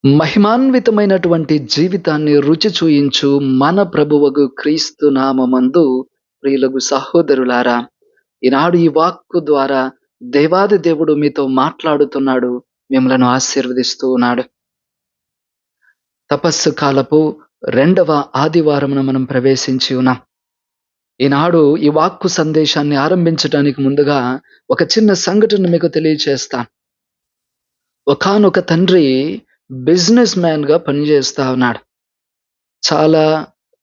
మహిమాన్వితమైనటువంటి జీవితాన్ని రుచి చూయించు మన ప్రభువగు క్రీస్తు నామమందు ప్రియులగు సహోదరులారా, ఈనాడు ఈ వాక్కు ద్వారా దేవాది దేవుడు మీతో మాట్లాడుతున్నాడు. మిమ్మలను ఆశీర్వదిస్తూ ఉన్నాడు. తపస్సు కాలపు రెండవ ఆదివారమున మనం ప్రవేశించి ఉన్నాం. ఈనాడు ఈ వాక్కు సందేశాన్ని ఆరంభించడానికి ముందుగా ఒక చిన్న సంఘటన మీకు తెలియచేస్తాను. ఒకానొక తండ్రి బిజినెస్ మ్యాన్‌గా పనిచేస్తా ఉన్నాడు. చాలా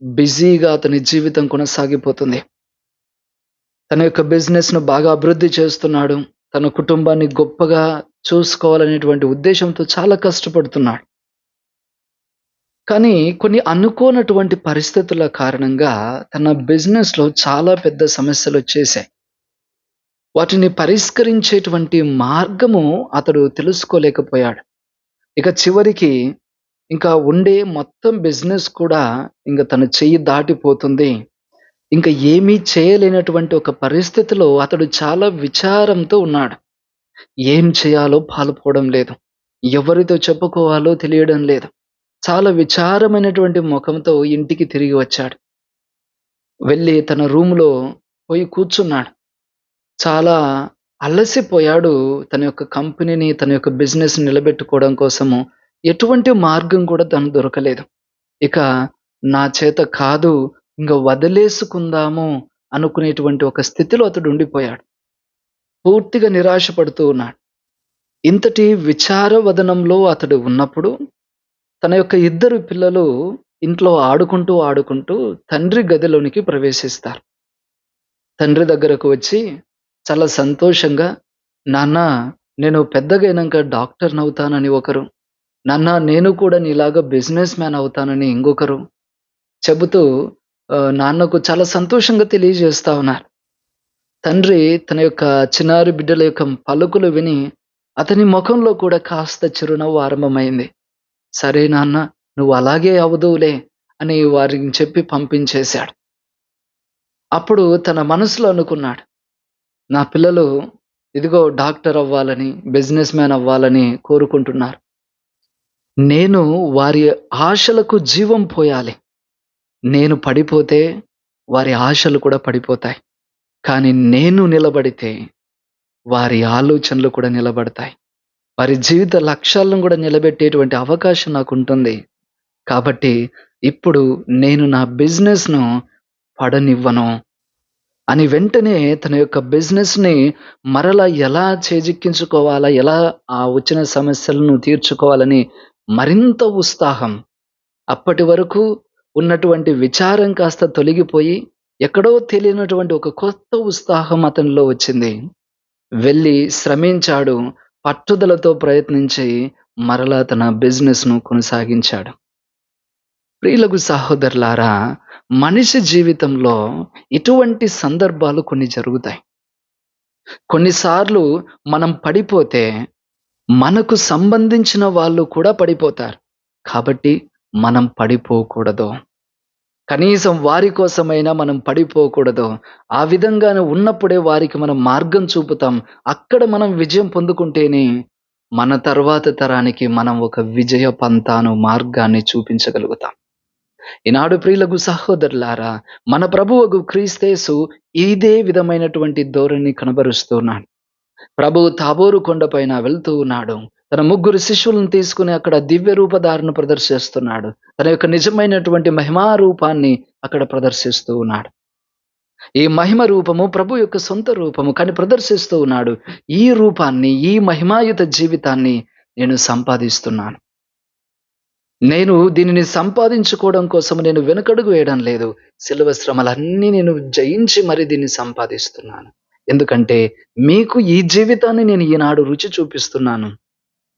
బిజీగా అతని జీవితం కొనసాగిపోతుంది. తన యొక్క బిజినెస్‌ను బాగా అభివృద్ధి చేస్తున్నాడు. తన కుటుంబాన్ని గొప్పగా చూసుకోవాలనేటువంటి ఉద్దేశంతో చాలా కష్టపడుతున్నాడు. కానీ కొన్ని అనుకోనటువంటి పరిస్థితుల కారణంగా తన బిజినెస్‌లో చాలా పెద్ద సమస్యలొచ్చేశాయి. వాటిని పరిష్కరించేటువంటి మార్గము అతడు తెలుసుకోలేకపోయాడు. ఇక చివరికి ఇంకా ఉండే మొత్తం బిజినెస్ కూడా ఇంక తన చెయ్యి దాటిపోతుంది. ఇంక ఏమీ చేయలేనటువంటి ఒక పరిస్థితిలో అతడు చాలా విచారంతో ఉన్నాడు. ఏం చేయాలో పాలుపోవడం లేదు. ఎవరితో చెప్పుకోవాలో తెలియడం లేదు. చాలా విచారమైనటువంటి ముఖంతో ఇంటికి తిరిగి వచ్చాడు. వెళ్ళి తన రూమ్‌లో పోయి కూర్చున్నాడు. చాలా అలసిపోయాడు. తన యొక్క కంపెనీని, తన యొక్క బిజినెస్‌ని నిలబెట్టుకోవడం కోసము ఎటువంటి మార్గం కూడా తనకు దొరకలేదు. ఇక నా చేత కాదు, ఇంక వదిలేసుకుందాము అనుకునేటువంటి ఒక స్థితిలో అతడు ఉండిపోయాడు. పూర్తిగా నిరాశ పడుతూ ఉన్నాడు. ఇంతటి విచారవదనంలో అతడు ఉన్నప్పుడు తన యొక్క ఇద్దరు పిల్లలు ఇంట్లో ఆడుకుంటూ తండ్రి గదిలోనికి ప్రవేశిస్తారు. తండ్రి దగ్గరకు వచ్చి చాలా సంతోషంగా, "నాన్న, నేను పెద్దగయినంక డాక్టర్‌నవుతానని" ఒకరు, "నాన్న, నేను కూడా నీలాగా బిజినెస్ మ్యాన్ అవుతానని" ఇంకొకరు చెబుతూ నాన్నకు చాలా సంతోషంగా తెలియజేస్తా ఉన్నారు. తండ్రి తన యొక్క చిన్నారి బిడ్డల యొక్క పలుకులు విని అతని మొఖంలో కూడా కాస్త చిరునవ్వు ఆరంభమైంది. "సరే నాన్న, నువ్వు అలాగే అవుదువులే" అని వారికి చెప్పి పంపించేశాడు. అప్పుడు తన మనసులో అనుకున్నాడు, నా పిల్లలు ఇదిగో డాక్టర్ అవ్వాలని, బిజినెస్ మ్యాన్ అవ్వాలని కోరుకుంటున్నారు. నేను వారి ఆశలకు జీవం పోయాలి. నేను పడిపోతే వారి ఆశలు కూడా పడిపోతాయి. కానీ నేను నిలబడితే వారి ఆలోచనలు కూడా నిలబడతాయి. వారి జీవిత లక్ష్యాలను కూడా నిలబెట్టేటువంటి అవకాశం నాకుంటుంది. కాబట్టి ఇప్పుడు నేను నా బిజినెస్‌ను పడనివ్వను అని వెంటనే తన యొక్క బిజినెస్‌ని మరలా ఎలా చేజిక్కించుకోవాలా, ఎలా ఆ వచ్చిన సమస్యలను తీర్చుకోవాలని మరింత ఉత్సాహం, అప్పటి వరకు ఉన్నటువంటి విచారం కాస్త తొలగిపోయి ఎక్కడో తెలియనటువంటి ఒక కొత్త ఉత్సాహం అతనిలో వచ్చింది. వెళ్లి శ్రమించాడు. పట్టుదలతో ప్రయత్నించి మరలా తన బిజినెస్‌ను కొనసాగించాడు. ప్రియులకు సహోదరులారా, మనిషి జీవితంలో ఇటువంటి సందర్భాలు కొన్ని జరుగుతాయి. కొన్నిసార్లు మనం పడిపోతే మనకు సంబంధించిన వాళ్ళు కూడా పడిపోతారు. కాబట్టి మనం పడిపోకూడదు. కనీసం వారి కోసమైనా మనం పడిపోకూడదు. ఆ విధంగానే ఉన్నప్పుడే వారికి మనం మార్గం చూపుతాం. అక్కడ మనం విజయం పొందుకుంటేనే మన తరువాత తరానికి మనం ఒక విజయ పంతాను మార్గాన్ని చూపించగలుగుతాం. ఈనాడు ప్రియులకు సహోదరులారా, మన ప్రభువగు క్రీస్తేసు ఇదే విధమైనటువంటి ధోరణి కనబరుస్తున్నాడు. ప్రభువు తాబోరు కొండపైన వెళ్తూ ఉన్నాడు. తన ముగ్గురు శిష్యులను తీసుకుని అక్కడ దివ్య రూపధారణ ప్రదర్శిస్తున్నాడు. తన యొక్క నిజమైనటువంటి మహిమా రూపాన్ని అక్కడ ప్రదర్శిస్తూ ఉన్నాడు. ఈ మహిమ రూపము ప్రభు యొక్క సొంత రూపము కానీ ప్రదర్శిస్తూ ఉన్నాడు. ఈ రూపాన్ని, ఈ మహిమాయుత జీవితాన్ని నేను సంపాదిస్తున్నాను. నేను దీనిని సంపాదించుకోవడం కోసం నేను వెనకడుగు వేయడం లేదు. శిలువ శ్రమలన్నీ నేను జయించి మరి దీన్ని సంపాదిస్తున్నాను. ఎందుకంటే మీకు ఈ జీవితాన్ని నేను ఈనాడు రుచి చూపిస్తున్నాను.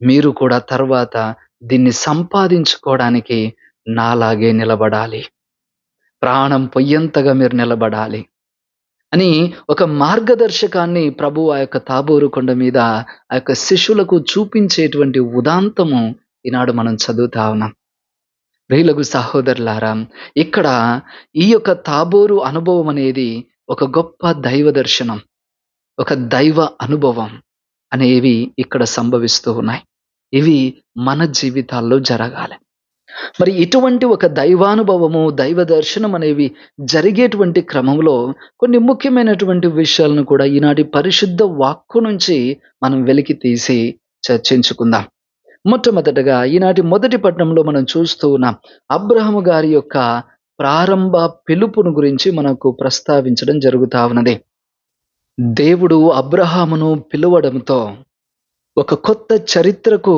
మీరు కూడా తర్వాత దీన్ని సంపాదించుకోవడానికి నాలాగే నిలబడాలి. ప్రాణం పొయ్యంతగా మీరు నిలబడాలి అని ఒక మార్గదర్శకాన్ని ప్రభువు ఆ యొక్క తాబోరు కొండ మీద ఆ యొక్క శిష్యులకు చూపించేటువంటి ఉదాంతము ఈనాడు మనం చదువుతా ఉన్నాం. ప్రియులకు సహోదరులారా, ఇక్కడ ఈ యొక్క తాబోరు అనుభవం అనేది ఒక గొప్ప దైవ దర్శనం, ఒక దైవ అనుభవం అనేవి ఇక్కడ సంభవిస్తూ ఉన్నాయి. ఇవి మన జీవితాల్లో జరగాలి. మరి ఇటువంటి ఒక దైవానుభవము, దైవ దర్శనం అనేవి జరిగేటువంటి క్రమంలో కొన్ని ముఖ్యమైనటువంటి విషయాలను కూడా ఈనాటి పరిశుద్ధ వాక్కు నుంచి మనం వెలికి తీసి చర్చించుకుందాం. మొట్టమొదటగా ఈనాటి మొదటి పట్టణంలో మనం చూస్తూ ఉన్నాం. అబ్రహాము గారి యొక్క ప్రారంభ పిలుపును గురించి మనకు ప్రస్తావించడం జరుగుతా ఉన్నది. దేవుడు అబ్రహామును పిలవడంతో ఒక కొత్త చరిత్రకు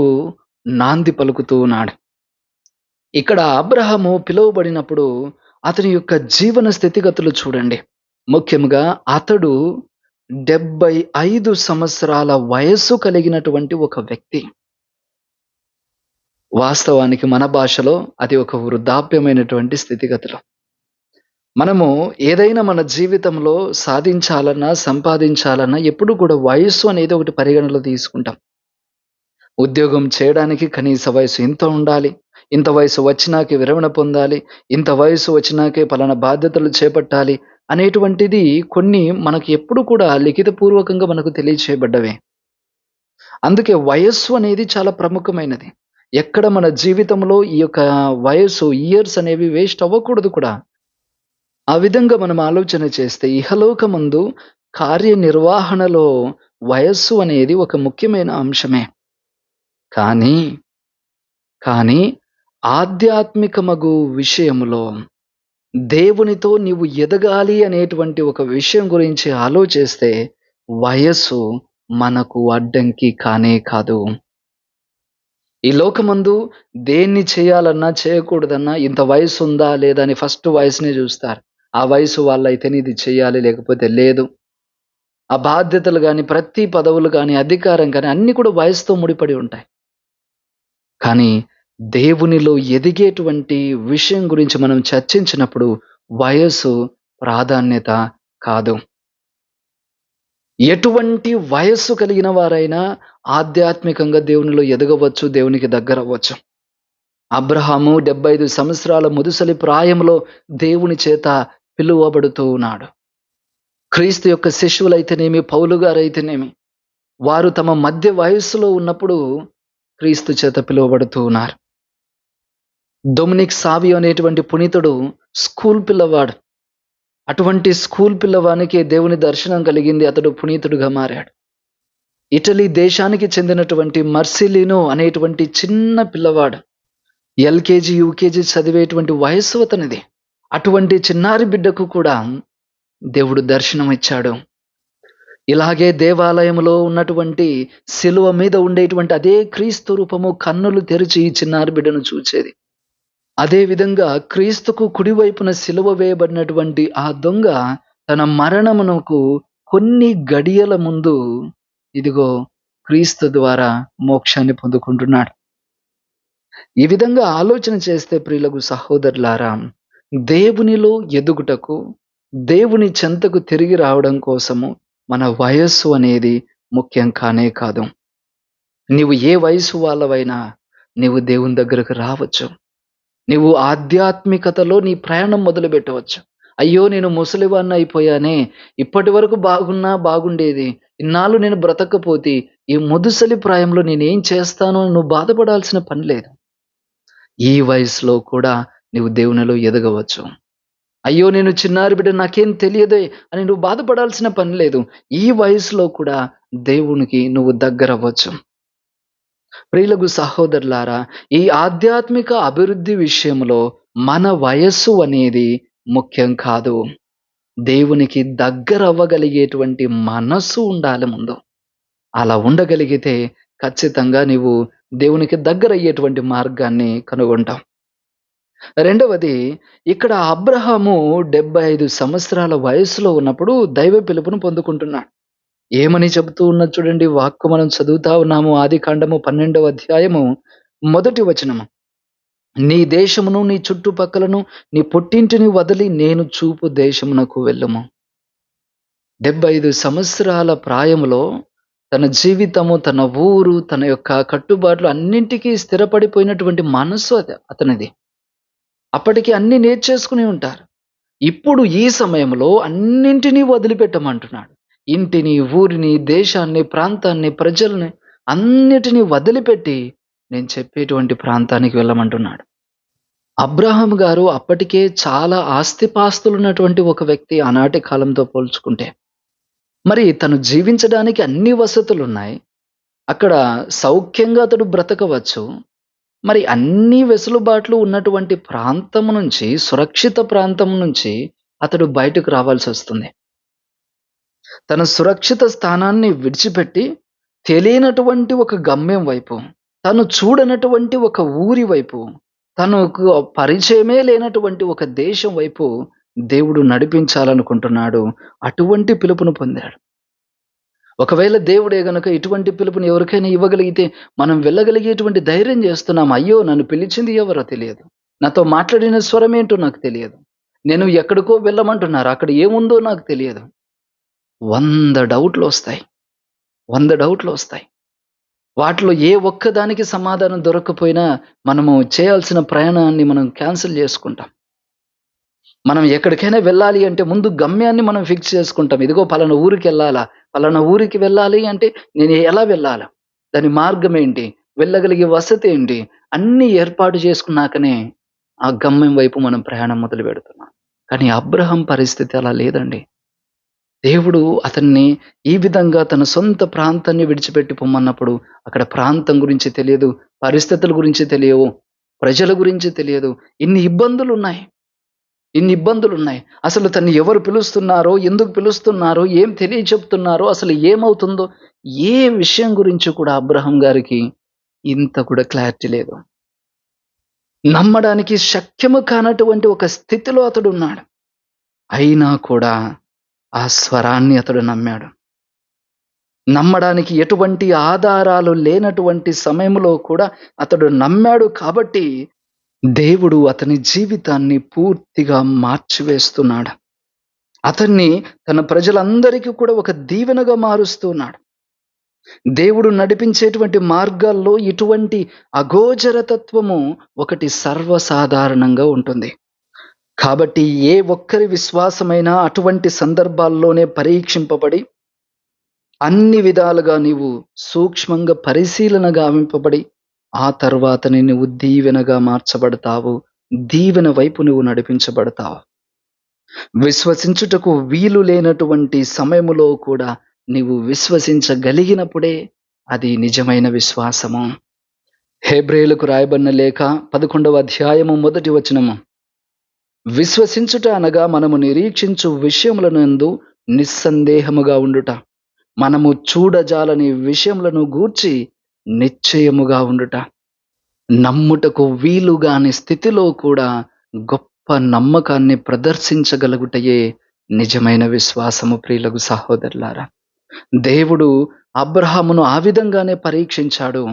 నాంది పలుకుతూ ఉన్నాడు. ఇక్కడ అబ్రహాము పిలువబడినప్పుడు అతని యొక్క జీవన స్థితిగతులు చూడండి. ముఖ్యంగా అతడు 75 సంవత్సరాల వయస్సు కలిగినటువంటి ఒక వ్యక్తి. వాస్తవానికి మన భాషలో అది ఒక వృద్ధాప్యమైనటువంటి స్థితిగతులు. మనము ఏదైనా మన జీవితంలో సాధించాలన్నా, సంపాదించాలన్నా ఎప్పుడు కూడా వయస్సు అనేది ఒకటి పరిగణలో తీసుకుంటాం. ఉద్యోగం చేయడానికి కనీస వయసు ఇంత ఉండాలి. ఇంత వయసు వచ్చినాకే విరమణ పొందాలి. ఇంత వయసు వచ్చినాకే పలానా బాధ్యతలు చేపట్టాలి అనేటువంటిది కొన్ని మనకు ఎప్పుడు కూడా లిఖితపూర్వకంగా మనకు తెలియచేయబడ్డవే. అందుకే వయస్సు అనేది చాలా ప్రముఖమైనది. ఎక్కడ మన జీవితంలో ఈ యొక్క వయస్సు, ఇయర్స్ అనేవి వేస్ట్ అవ్వకూడదు కూడా. ఆ విధంగా మనం ఆలోచన చేస్తే ఇహలోకమందు కార్యనిర్వహణలో వయస్సు అనేది ఒక ముఖ్యమైన అంశమే. కానీ, కానీ ఆధ్యాత్మికమగు విషయములో దేవునితో నీవు ఎదగాలి అనేటువంటి ఒక విషయం గురించి ఆలోచిస్తే వయస్సు మనకు అడ్డంకి కానే కాదు. ఈ లోకమందు దేన్ని చేయాలన్నా, చేయకూడదన్నా ఇంత వయసుందా లేదా అని ఫస్ట్ వయసునే చూస్తారు. ఆ వయసు వాళ్ళైతేనే ఇది చేయాలి లేకపోతే లేదు. ఆ బాధ్యతలు గాని, ప్రతి పదవులు గాని, అధికారం గాని అన్నీ కూడా వయసుతో ముడిపడి ఉంటాయి. కానీ దేవునిలో ఎదిగేటువంటి విషయం గురించి మనం చర్చించినప్పుడు వయస్సు ప్రాధాన్యత కాదు. ఎటువంటి వయస్సు కలిగిన వారైనా ఆధ్యాత్మికంగా దేవునిలో ఎదగవచ్చు, దేవునికి దగ్గరవ్వచ్చు. అబ్రహాము 75 సంవత్సరాల ముదుసలి ప్రాయంలో దేవుని చేత పిలువబడుతూ ఉన్నాడు. క్రీస్తు యొక్క శిష్యులైతేనేమి, పౌలు గారైతేనేమి వారు తమ మధ్య వయస్సులో ఉన్నప్పుడు క్రీస్తు చేత పిలువబడుతూ ఉన్నారు. డొమినిక్ సావియో అనేటువంటి పునీతుడు స్కూల్ పిల్లవాడు. అటువంటి స్కూల్ పిల్లవానికి దేవుని దర్శనం కలిగింది. అతడు పునీతుడుగా మారాడు. ఇటలీ దేశానికి చెందినటువంటి మర్సిలినో అనేటువంటి చిన్న పిల్లవాడు. ఎల్‌కేజీ, యూకేజీ చదివేటువంటి వయస్సు అతనిది. అటువంటి చిన్నారి బిడ్డకు కూడా దేవుడు దర్శనం ఇచ్చాడు. ఇలాగే దేవాలయంలో ఉన్నటువంటి శిలువ మీద ఉండేటువంటి అదే క్రీస్తు రూపము కన్నులు తెరిచి ఈ చిన్నారి బిడ్డను చూచేది. అదే విధంగా క్రీస్తుకు కుడివైపున సిలువ వేయబడినటువంటి ఆ దొంగ తన మరణమునకు కొన్ని గడియల ముందు ఇదిగో క్రీస్తు ద్వారా మోక్షాన్ని పొందుకుంటున్నాడు. ఈ విధంగా ఆలోచన చేస్తే ప్రియులకు సహోదరులారా, దేవునిలో ఎదుగుటకు, దేవుని చెంతకు తిరిగి రావడం కోసము మన వయస్సు అనేది ముఖ్యం కానే కాదు. నీవు ఏ వయసు వాళ్ళవైనా నీవు దేవుని దగ్గరకు రావచ్చు. నీవు ఆధ్యాత్మికతలో నీ ప్రయాణం మొదలుపెట్టవచ్చు. అయ్యో! నేను ముసలివాడిని అయిపోయానే, ఇప్పటి వరకు బాగున్నా బాగుండేది. ఇన్నాళ్ళు నేను బ్రతకపోతే ఈ ముదుసలి ప్రాయంలో నేనేం చేస్తానో అని నువ్వు బాధపడాల్సిన పని లేదు. ఈ వయసులో కూడా నీవు దేవునిలో ఎదగవచ్చు. అయ్యో! నేను చిన్నారి బిడ్డ నాకేం తెలియదే అని నువ్వు బాధపడాల్సిన పని లేదు. ఈ వయసులో కూడా దేవునికి నువ్వు దగ్గరవ్వచ్చు. ప్రియులకు సహోదరులారా, ఈ ఆధ్యాత్మిక అభివృద్ధి విషయంలో మన వయస్సు అనేది ముఖ్యం కాదు. దేవునికి దగ్గరవ్వగలిగేటువంటి మనస్సు ఉండాలి ముందు. అలా ఉండగలిగితే ఖచ్చితంగా నీవు దేవునికి దగ్గరయ్యేటువంటి మార్గాన్ని కనుగొంటావు. రెండవది, ఇక్కడ అబ్రహాము 75 సంవత్సరాల వయస్సులో ఉన్నప్పుడు దైవ పిలుపును పొందుకుంటున్నాడు. ఏమని చెబుతూ ఉన్నది చూడండి. వాక్కు మనం చదువుతా ఉన్నాము. ఆదికాండము 12వ అధ్యాయము 1వ వచనము. నీ దేశమును, నీ చుట్టుపక్కలను, నీ పుట్టింటిని వదిలి నేను చూపు దేశమునకు వెళ్ళుము. 75 సంవత్సరాల ప్రాయములో తన జీవితము, తన ఊరు, తన యొక్క కట్టుబాట్లు అన్నింటికీ స్థిరపడిపోయినటువంటి మనస్సు అతనిది. అప్పటికి అన్ని నేర్చేసుకుని ఉంటారు. ఇప్పుడు ఈ సమయంలో అన్నింటినీ వదిలిపెట్టమంటున్నాడు. ఇంటిని, ఊరిని, దేశాన్ని, ప్రాంతాన్ని, ప్రజల్ని అన్నిటినీ వదిలిపెట్టి నేను చెప్పేటువంటి ప్రాంతానికి వెళ్ళమంటున్నాడు. అబ్రాహాం గారు అప్పటికే చాలా ఆస్తిపాస్తులున్నటువంటి ఒక వ్యక్తి ఆనాటి కాలంతో పోల్చుకుంటే. మరి తను జీవించడానికి అన్ని వసతులున్నాయి. అక్కడ సౌఖ్యంగా అతడు బ్రతకవచ్చు. మరి అన్ని వెసులుబాట్లు ఉన్నటువంటి ప్రాంతం నుంచి, సురక్షిత ప్రాంతం నుంచి అతడు బయటకు రావాల్సొస్తుంది. తన సురక్షిత స్థానాన్ని విడిచిపెట్టి, తెలియనటువంటి ఒక గమ్యం వైపు, తను చూడనటువంటి ఒక ఊరి వైపు, తనకు పరిచయమే లేనటువంటి ఒక దేశం వైపు దేవుడు నడిపించాలనుకుంటున్నాడు. అటువంటి పిలుపును పొందాడు. ఒకవేళ దేవుడే గనుక ఇటువంటి పిలుపుని ఎవరికైనా ఇవ్వగలిగితే, మనం వెళ్ళగలిగేటువంటి ధైర్యం చేస్తున్నాం. అయ్యో! నన్ను పిలిచింది ఎవరో తెలియదు. నాతో మాట్లాడిన స్వరమేంటో నాకు తెలియదు. నేను ఎక్కడికో వెళ్ళమంటున్నారు. అక్కడ ఏముందో నాకు తెలియదు. 100 డౌట్‌లొస్తాయి. 100 డౌట్‌లొస్తాయి. వాటిలో ఏ ఒక్కదానికి సమాధానం దొరక్కపోయినా మనము చేయాల్సిన ప్రయాణాన్ని మనం క్యాన్సెల్ చేసుకుంటాం. మనం ఎక్కడికైనా వెళ్ళాలి అంటే ముందు గమ్యాన్ని మనం ఫిక్స్ చేసుకుంటాం. ఇదిగో పలానా ఊరికెళ్ళాలా? పలానా ఊరికి వెళ్ళాలి అంటే నేను ఎలా వెళ్ళాలా? దాని మార్గం ఏంటి? వెళ్ళగలిగే వసతి ఏంటి? అన్నీ ఏర్పాటు చేసుకున్నాకనే ఆ గమ్యం వైపు మనం ప్రయాణం మొదలుపెడుతున్నాం. కానీ అబ్రహాం పరిస్థితి అలా లేదండి. దేవుడు అతన్ని ఈ విధంగా తన సొంత ప్రాంతాన్ని విడిచిపెట్టి పొమ్మన్నప్పుడు అక్కడ ప్రాంతం గురించి తెలియదు, పరిస్థితుల గురించి తెలియవు, ప్రజల గురించి తెలియదు. ఇన్ని ఇబ్బందులున్నాయి. ఇన్ని ఇబ్బందులున్నాయి. అసలు తన్ని ఎవరు పిలుస్తున్నారో, ఎందుకు పిలుస్తున్నారో, ఏం తెలియచెప్తున్నారో, అసలు ఏమవుతుందో, ఏ విషయం గురించి కూడా అబ్రహాం గారికి ఇంత కూడా క్లారిటీ లేదు. నమ్మడానికి శక్యము కానటువంటి ఒక స్థితిలో అతడున్నాడు. అయినా కూడా ఆ స్వరాన్ని అతడు నమ్మాడు. నమ్మడానికి ఎటువంటి ఆధారాలు లేనటువంటి సమయంలో కూడా అతడు నమ్మాడు కాబట్టి దేవుడు అతని జీవితాన్ని పూర్తిగా మార్చివేస్తున్నాడు. అతన్ని తన ప్రజలందరికీ కూడా ఒక దీవెనగా మారుస్తున్నాడు. దేవుడు నడిపించేటువంటి మార్గాల్లో ఇటువంటి అగోచరతత్వము ఒకటి సర్వసాధారణంగా ఉంటుంది. కాబట్టి ఏ ఒక్కరి విశ్వాసమైనా అటువంటి సందర్భాల్లోనే పరీక్షింపబడి, అన్ని విధాలుగా నీవు సూక్ష్మంగా పరిశీలన గావింపబడి, ఆ తర్వాతనే నువ్వు దీవెనగా మార్చబడతావు. దీవెన వైపు నువ్వు నడిపించబడతావు. విశ్వసించుటకు వీలు లేనటువంటి సమయములో కూడా నీవు విశ్వసించగలిగినప్పుడే అది నిజమైన విశ్వాసము. హెబ్రేయులకు రాయబడిన లేఖ 11వ అధ్యాయము 1వ వచనము. విశ్వసించుట అనగా మనము నిరీక్షించు విషయములనందు నిస్సందేహముగా ఉండుట, మనము చూడజాలని విషయములను గూర్చి నిశ్చయముగా ఉండుట. నమ్ముటకు వీలుగాని స్థితిలో కూడా గొప్ప నమ్మకాన్ని ప్రదర్శించగలుగుటయే నిజమైన విశ్వాసము. ప్రియులకు సహోదరులారా, దేవుడు అబ్రహామును ఆ విధంగానే పరీక్షించాడు.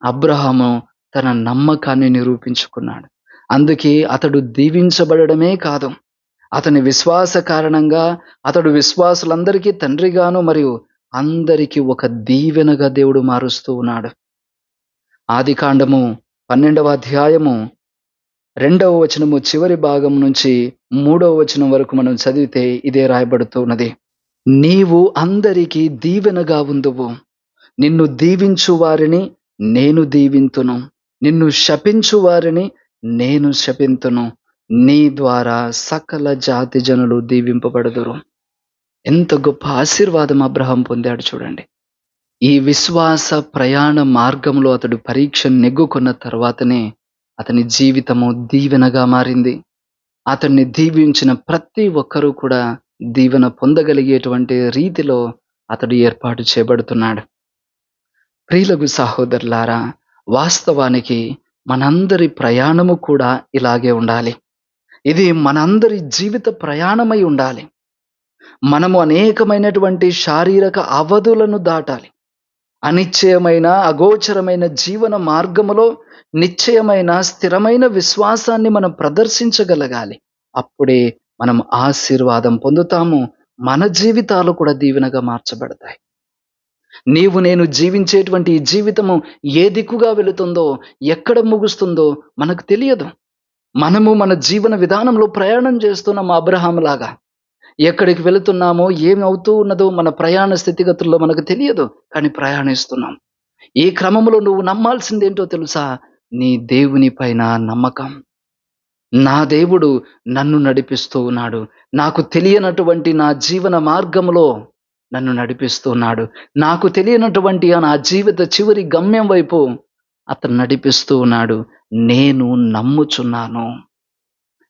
అబ్రహాము తన నమ్మకాన్ని నిరూపించుకున్నాడు. అందుకే అతడు దీవించబడమే కాదు, అతని విశ్వాస కారణంగా అతడు విశ్వాసులందరికీ తండ్రిగాను మరియు అందరికీ ఒక దీవెనగా దేవుడు మారుస్తూ ఉన్నాడు. ఆదికాండము 12వ అధ్యాయము 2వ వచనము చివరి భాగం నుంచి 3వ వచనం వరకు మనం చదివితే ఇదే రాయబడుతూ ఉన్నది. నీవు అందరికీ దీవెనగా ఉందువు, నిన్ను దీవించు వారిని నేను దీవింతును, నిన్ను శపించు వారిని నేను శపింతును, నీ ద్వారా సకల జాతి జనులు దీవింపబడుదురు. ఎంత గొప్ప ఆశీర్వాదం అబ్రహాం పొందాడు చూడండి. ఈ విశ్వాస ప్రయాణ మార్గంలో అతడు పరీక్ష నెగ్గుకున్న తర్వాతనే అతని జీవితము దీవెనగా మారింది. అతన్ని దీవించిన ప్రతి ఒక్కరూ కూడా దీవెన పొందగలిగేటువంటి రీతిలో అతడు ఏర్పాటు చేయబడుతున్నాడు. ప్రియులకు సహోదరులారా, వాస్తవానికి మనందరి ప్రయాణము కూడా ఇలాగే ఉండాలి. ఇది మనందరి జీవిత ప్రయాణమై ఉండాలి. మనము అనేకమైనటువంటి శారీరక అవధులను దాటాలి. అనిశ్చయమైన, అగోచరమైన జీవన మార్గములో నిశ్చయమైన, స్థిరమైన విశ్వాసాన్ని మనం ప్రదర్శించగలగాలి. అప్పుడే మనం ఆశీర్వాదం పొందుతాము. మన జీవితాలు కూడా దీవెనగా మార్చబడతాయి. నీవు నేను జీవించేటువంటి ఈ జీవితము ఏ దిక్కుగా వెళుతుందో, ఎక్కడ ముగుస్తుందో మనకు తెలియదు. మనము మన జీవన విధానంలో ప్రయాణం చేస్తున్నాం అబ్రహాములాగా. ఎక్కడికి వెళుతున్నామో, ఏమవుతూ ఉన్నదో మన ప్రయాణ స్థితిగతుల్లో మనకు తెలియదు. కానీ ప్రయాణిస్తున్నాం. ఈ క్రమంలో నువ్వు నమ్మాల్సిందేంటో తెలుసా? నీ దేవుని పైన నమ్మకం. నా దేవుడు నన్ను నడిపిస్తూ ఉన్నాడు. నాకు తెలియనటువంటి నా జీవన మార్గంలో నన్ను నడిపిస్తూ ఉన్నాడు. నాకు తెలియనటువంటి నా జీవిత చివరి గమ్యం వైపు అతను నడిపిస్తూ ఉన్నాడు. నేను నమ్ముచున్నాను.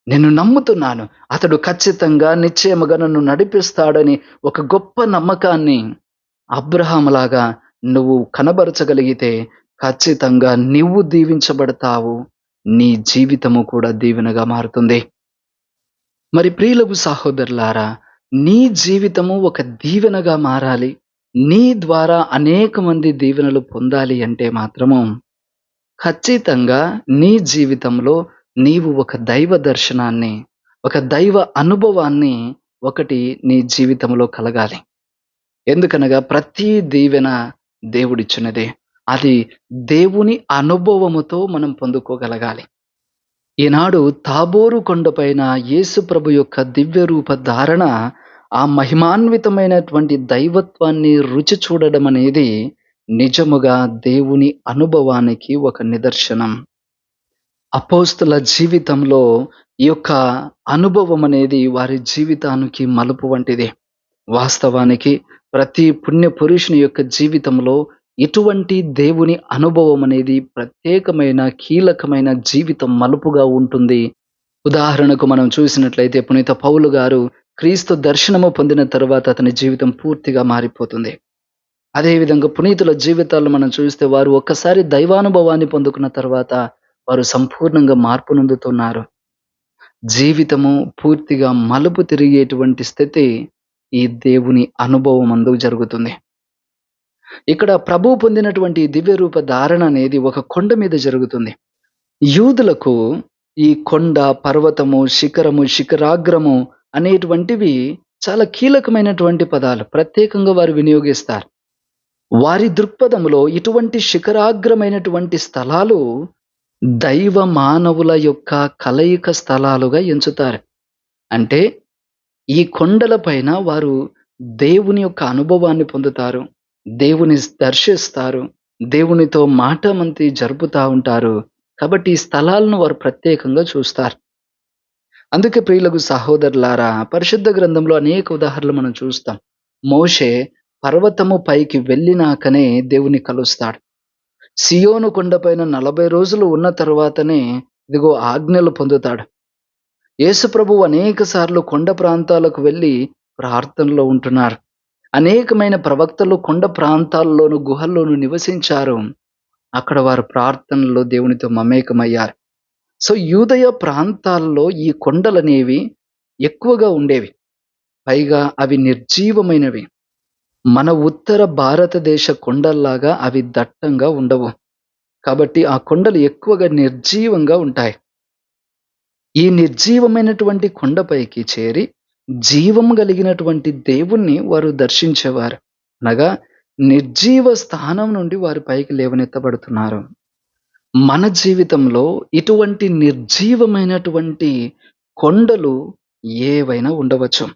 నేను నమ్ముతున్నాను. అతడు ఖచ్చితంగా, నిశ్చయముగా నన్ను నడిపిస్తాడని ఒక గొప్ప నమ్మకాన్ని అబ్రహాములాగా నువ్వు కనబరచగలిగితే ఖచ్చితంగా నువ్వు దీవించబడతావు. నీ జీవితము కూడా దీవెనగా మారుతుంది. మరి ప్రియులకు సహోదరులారా, నీ జీవితము ఒక దీవెనగా మారాలి. నీ ద్వారా అనేక మంది దీవెనలు పొందాలి అంటే మాత్రము ఖచ్చితంగా నీ జీవితంలో నీవు ఒక దైవ దర్శనాన్ని, ఒక దైవ అనుభవాన్ని ఒకటి నీ జీవితంలో కలగాలి. ఎందుకనగా ప్రతి దీవెన దేవుడిచ్చినదే. అది దేవుని అనుభవముతో మనం పొందుకోగలగాలి. ఈనాడు తాబోరు కొండపైన యేసు ప్రభు యొక్క దివ్య రూప ధారణ, ఆ మహిమాన్వితమైనటువంటి దైవత్వాన్ని రుచి చూడడం అనేది నిజముగా దేవుని అనుభవానికి ఒక నిదర్శనం. అపోస్తల జీవితంలో ఈ యొక్క అనుభవం అనేది వారి జీవితానికి మలుపు వంటిది. వాస్తవానికి ప్రతి పుణ్య పురుషుని యొక్క జీవితంలో ఇటువంటి దేవుని అనుభవం అనేది ప్రత్యేకమైన, కీలకమైన జీవితం మలుపుగా ఉంటుంది. ఉదాహరణకు మనం చూసినట్లయితే పునీత పౌలు గారు క్రీస్తు దర్శనము పొందిన తరువాత అతని జీవితం పూర్తిగా మారిపోతుంది. అదేవిధంగా పునీతుల జీవితాల్లో మనం చూస్తే వారు ఒక్కసారి దైవానుభవాన్ని పొందుకున్న తర్వాత వారు సంపూర్ణంగా మార్పు నొందుతున్నారు. జీవితము పూర్తిగా మలుపు తిరిగేటువంటి స్థితి ఈ దేవుని అనుభవమందు జరుగుతుంది. ఇక్కడ ప్రభువు పొందినటువంటి దివ్య రూప ధారణ అనేది ఒక కొండ మీద జరుగుతుంది. యూదులకు ఈ కొండ, పర్వతము, శిఖరము, శిఖరాగ్రము అనేటువంటివి చాలా కీలకమైనటువంటి పదాలు. ప్రత్యేకంగా వారు వినియోగిస్తారు. వారి దృక్పథంలో ఇటువంటి శిఖరాగ్రమైనటువంటి స్థలాలు దైవ మానవుల యొక్క కలయిక స్థలాలుగా ఎంచుతారు. అంటే ఈ కొండల పైన వారు దేవుని యొక్క అనుభవాన్ని పొందుతారు. దేవుని దర్శిస్తారు. దేవునితో మాటమంతి జరుపుతా ఉంటారు. కాబట్టి ఈ స్థలాలను వారు ప్రత్యేకంగా చూస్తారు. అందుకే ప్రియులకు సహోదరులారా, పరిశుద్ధ గ్రంథంలో అనేక ఉదాహరణలు మనం చూస్తాం. మోషే పర్వతము పైకి వెళ్ళినాకనే దేవుని కలుస్తాడు. సియోను కొండపైన 40 రోజులు ఉన్న తరువాతనే ఇదిగో ఆజ్ఞలు పొందుతాడు. యేసుప్రభువు అనేక సార్లు కొండ ప్రాంతాలకు వెళ్ళి ప్రార్థనలో ఉంటున్నారు. అనేకమైన ప్రవక్తలు కొండ ప్రాంతాల్లోను, గుహల్లోను నివసించారు. అక్కడ వారు ప్రార్థనలో దేవునితో మమేకమయ్యారు. సో యూదయ ప్రాంతాల్లో ఈ కొండలనేవి ఎక్కువగా ఉండేవి. పైగా అవి నిర్జీవమైనవి. మన ఉత్తర భారతదేశ కొండల్లాగా అవి దట్టంగా ఉండవు. కాబట్టి ఆ కొండలు ఎక్కువగా నిర్జీవంగా ఉంటాయి. ఈ నిర్జీవమైనటువంటి కొండపైకి చేరి జీవం కలిగినటువంటి దేవుణ్ణి వారు దర్శించేవారు. అనగా నిర్జీవ స్థానం నుండి వారి పైకి లేవనెత్తబడుతున్నారు. మన జీవితంలో ఇటువంటి నిర్జీవమైనటువంటి కొండలు ఏవైనా ఉండవచ్చు.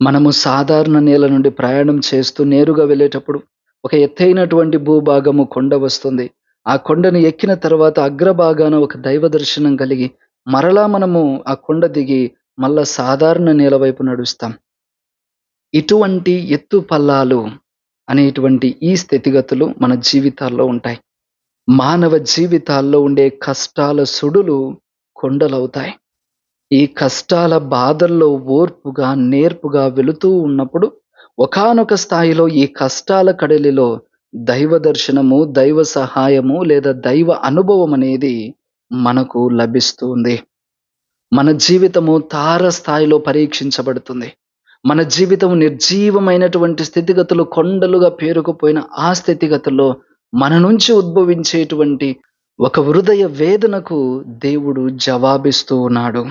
మనము సాధారణ నేల నుండి ప్రయాణం చేస్తూ నేరుగా వెళ్ళేటప్పుడు ఒక ఎత్తైనటువంటి భూభాగము కొండ వస్తుంది. ఆ కొండను ఎక్కిన తర్వాత అగ్రభాగాన ఒక దైవ దర్శనం కలిగి మరలా మనము ఆ కొండ దిగి మళ్ళా సాధారణ నేల వైపు నడుస్తాం. ఇటువంటి ఎత్తు పల్లాలు అనేటువంటి ఈ స్థితిగతులు మన జీవితాల్లో ఉంటాయి. మానవ జీవితాల్లో ఉండే కష్టాల సుడులు కొండలవుతాయి. ఈ కష్టాల బాధల్లో ఓర్పుగా, నేర్పుగా వెళుతూ ఉన్నప్పుడు ఒకానొక స్థాయిలో ఈ కష్టాల కడలిలో దైవ దర్శనము, దైవ సహాయము లేదా దైవ అనుభవం అనేది మనకు లభిస్తుంది. మన జీవితము తార స్థాయిలో పరీక్షించబడుతుంది. మన జీవితం నిర్జీవమైనటువంటి స్థితిగతులు కొండలుగా పేరుకుపోయిన ఆ స్థితిగతుల్లో మన నుంచి ఉద్భవించేటువంటి ఒక హృదయ వేదనకు దేవుడు జవాబిస్తూ ఉన్నాడు.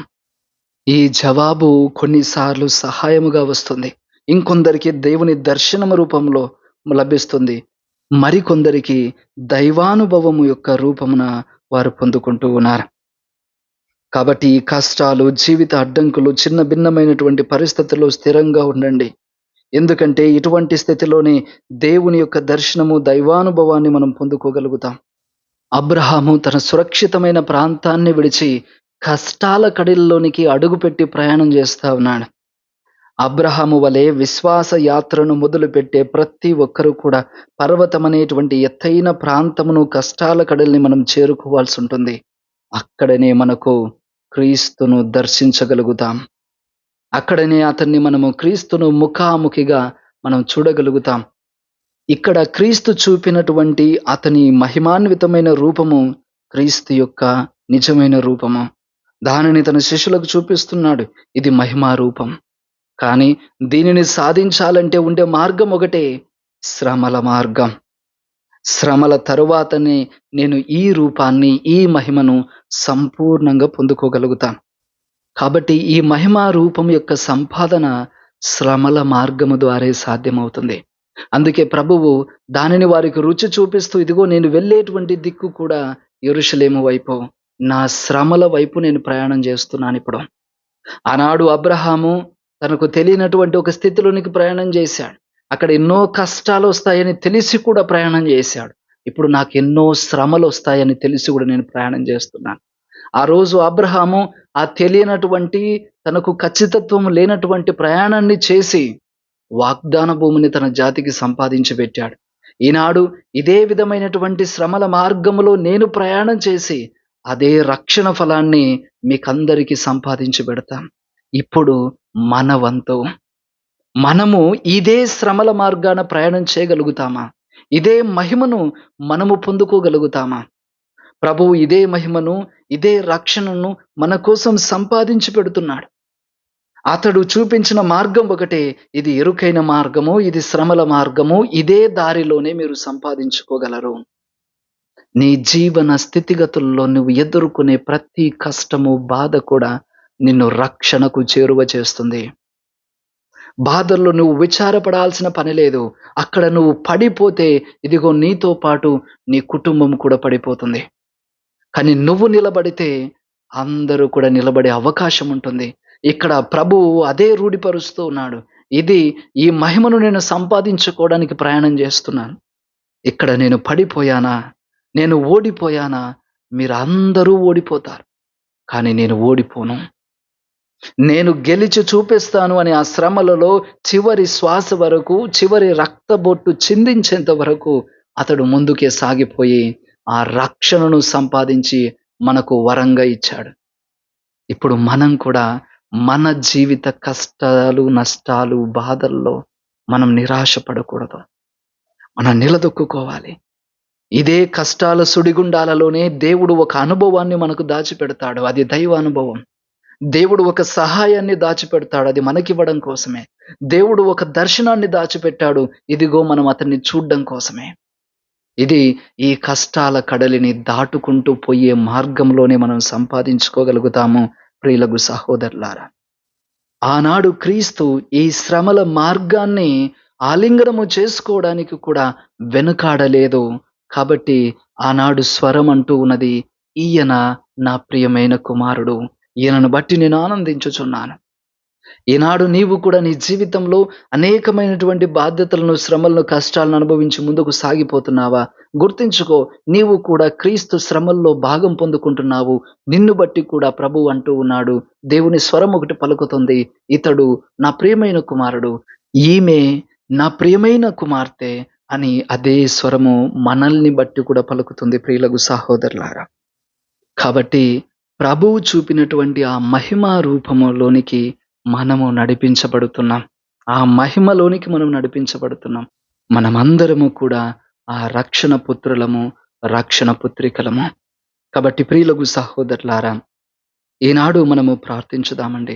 ఈ జవాబు కొన్నిసార్లు సహాయముగా వస్తుంది. ఇంకొందరికి దేవుని దర్శనము రూపంలో లభిస్తుంది. మరికొందరికి దైవానుభవము యొక్క రూపమున వారు పొందుకుంటూ ఉన్నారు. కాబట్టి ఈ కష్టాలు, జీవిత అడ్డంకులు, చిన్న భిన్నమైనటువంటి పరిస్థితుల్లో స్థిరంగా ఉండండి. ఎందుకంటే ఇటువంటి స్థితిలోనే దేవుని యొక్క దర్శనము, దైవానుభవాన్ని మనం పొందుకోగలుగుతాం. అబ్రహాము తన సురక్షితమైన ప్రాంతాన్ని విడిచి కష్టాల కడిల్లోనికి అడుగుపెట్టి ప్రయాణం చేస్తా ఉన్నాడు. అబ్రహాము వలె విశ్వాస యాత్రను మొదలుపెట్టే ప్రతి ఒక్కరూ కూడా పర్వతమనేటువంటి ఎత్తైన ప్రాంతమును, కష్టాల కడలిని మనం చేరుకోవాల్సి ఉంటుంది. అక్కడనే మనకు క్రీస్తును దర్శించగలుగుతాం. అక్కడనే అతన్ని మనము క్రీస్తును ముఖాముఖిగా మనం చూడగలుగుతాం. ఇక్కడ క్రీస్తు చూపినటువంటి అతని మహిమాన్వితమైన రూపము క్రీస్తు యొక్క నిజమైన రూపము. దానిని తన శిష్యులకు చూపిస్తున్నాడు. ఇది మహిమా రూపం. కానీ దీనిని సాధించాలంటే ఉండే మార్గం ఒకటే, శ్రమల మార్గం. శ్రమల తరువాతనే నేను ఈ రూపాన్ని, ఈ మహిమను సంపూర్ణంగా పొందుకోగలుగుతాను. కాబట్టి ఈ మహిమా రూపం యొక్క సంపాదన శ్రమల మార్గము ద్వారే సాధ్యమవుతుంది. అందుకే ప్రభువు దానిని వారికి రుచి చూపిస్తూ, ఇదిగో నేను వెళ్ళేటువంటి దిక్కు కూడా యెరూషలేము వైపు, నా శ్రమల వైపు నేను ప్రయాణం చేస్తున్నాను ఇప్పుడు. ఆనాడు అబ్రహాము తనకు తెలియనటువంటి ఒక స్థితిలోనికి ప్రయాణం చేశాడు. అక్కడ ఎన్నో కష్టాలు వస్తాయని తెలిసి కూడా ప్రయాణం చేశాడు. ఇప్పుడు నాకు ఎన్నో శ్రమలు వస్తాయని తెలిసి కూడా నేను ప్రయాణం చేస్తున్నాను. ఆ రోజు అబ్రహాము ఆ తెలియనటువంటి, తనకు ఖచ్చితత్వం లేనటువంటి ప్రయాణాన్ని చేసి వాగ్దాన భూమిని తన జాతికి సంపాదించి పెట్టాడు. ఈనాడు ఇదే విధమైనటువంటి శ్రమల మార్గములో నేను ప్రయాణం చేసి అదే రక్షణ ఫలాన్ని మీకందరికీ సంపాదించి పెడతాం. ఇప్పుడు మన వంతు, మనము ఇదే శ్రమల మార్గాన ప్రయాణం చేయగలుగుతామా? ఇదే మహిమను మనము పొందుకోగలుగుతామా? ప్రభువు ఇదే మహిమను, ఇదే రక్షణను మన కోసం సంపాదించి పెడుతున్నాడు. అతడు చూపించిన మార్గం ఒకటే, ఇది ఇరుకైన మార్గము, ఇది శ్రమల మార్గము, ఇదే దారిలోనే మీరు సంపాదించుకోగలరు. నీ జీవన స్థితిగతుల్లో నువ్వు ఎదుర్కొనే ప్రతి కష్టము, బాధ కూడా నిన్ను రక్షణకు చేరువ చేస్తుంది. బాధల్లో నువ్వు విచారపడాల్సిన పని లేదు. అక్కడ నువ్వు పడిపోతే ఇదిగో నీతో పాటు నీ కుటుంబం కూడా పడిపోతుంది. కానీ నువ్వు నిలబడితే అందరూ కూడా నిలబడే అవకాశం ఉంటుంది. ఇక్కడ ప్రభువు అదే రూఢిపరుస్తూ ఉన్నాడు. ఈ మహిమను నేను సంపాదించుకోవడానికి ప్రయాణం చేస్తున్నాను. ఇక్కడ నేను పడిపోయానా, నేను ఓడిపోయానా, మీరందరూ ఓడిపోతారు. కానీ నేను ఓడిపోను. నేను గెలిచి చూపిస్తాను అని ఆ శ్రమలలో చివరి శ్వాస వరకు, చివరి రక్తబొట్టు చిందించేంత వరకు అతడు ముందుకే సాగిపోయి ఆ రక్షణను సంపాదించి మనకు వరంగా ఇచ్చాడు. ఇప్పుడు మనం కూడా మన జీవిత కష్టాలు, నష్టాలు, బాధల్లో మనం నిరాశ పడకూడదు. మనం నిలదొక్కుకోవాలి. ఇదే కష్టాల సుడిగుండాలలోనే దేవుడు ఒక అనుభవాన్ని మనకు దాచిపెడతాడు. అది దైవానుభవం. దేవుడు ఒక సహాయాన్ని దాచిపెడతాడు. అది మనకివ్వడం కోసమే. దేవుడు ఒక దర్శనాన్ని దాచిపెట్టాడు. ఇదిగో మనం అతన్ని చూడడం కోసమే. ఈ కష్టాల కడలిని దాటుకుంటూ పోయే మార్గంలోనే మనం సంపాదించుకోగలుగుతాము. ప్రియులకు సహోదరులారా, ఆనాడు క్రీస్తు ఈ శ్రమల మార్గాన్ని ఆలింగనము చేసుకోవడానికి కూడా వెనుకాడలేదు. కాబట్టి ఆనాడు స్వరం అంటూ ఉన్నది, ఈయన నా ప్రియమైన కుమారుడు, ఈయనను బట్టి నేను ఆనందించుచున్నాను. ఈనాడు నీవు కూడా నీ జీవితంలో అనేకమైనటువంటి బాధ్యతలను, శ్రమలను, కష్టాలను అనుభవించి ముందుకు సాగిపోతున్నావా? గుర్తించుకో, నీవు కూడా క్రీస్తు శ్రమల్లో భాగం పొందుకుంటున్నావు. నిన్ను బట్టి కూడా ప్రభువు అంటూ ఉన్నాడు, దేవుని స్వరం ఒకటి పలుకుతుంది, ఇతడు నా ప్రియమైన కుమారుడు, ఈమె నా ప్రియమైన కుమార్తె అని అదే స్వరము మనల్ని బట్టి కూడా పలుకుతుంది. ప్రియులకు సహోదరులారా, కాబట్టి ప్రభువు చూపినటువంటి ఆ మహిమా రూపములోనికి మనము నడిపించబడుతున్నాం. ఆ మహిమలోనికి మనం నడిపించబడుతున్నాం. మనమందరము కూడా ఆ రక్షణ పుత్రులము, రక్షణ పుత్రికలము. కాబట్టి ప్రియులకు సహోదరులారా, ఈనాడు మనము ప్రార్థించుదామండి.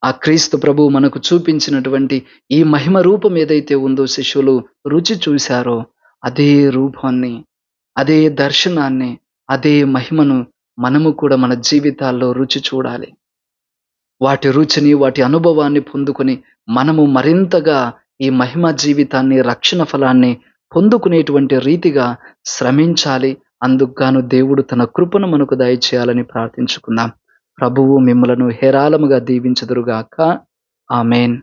ఆ క్రీస్తు ప్రభువు మనకు చూపించినటువంటి ఈ మహిమ రూపం ఏదైతే ఉందో, శిష్యులు రుచి చూశారో అదే రూపాన్ని, అదే దర్శనాన్ని, అదే మహిమను మనము కూడా మన జీవితాల్లో రుచి చూడాలి. వాటి రుచిని, వాటి అనుభవాన్ని పొందుకొని మనము మరింతగా ఈ మహిమ జీవితాన్ని, రక్షణ ఫలాన్ని పొందుకునేటువంటి రీతిగా శ్రమించాలి. అందుకుగాను దేవుడు తన కృపను మనకు దయచేయాలని ప్రార్థించుకుందాం. ప్రభువు మిమ్మలను హేరాళముగా దీవించుదురుగాక. ఆమేన్.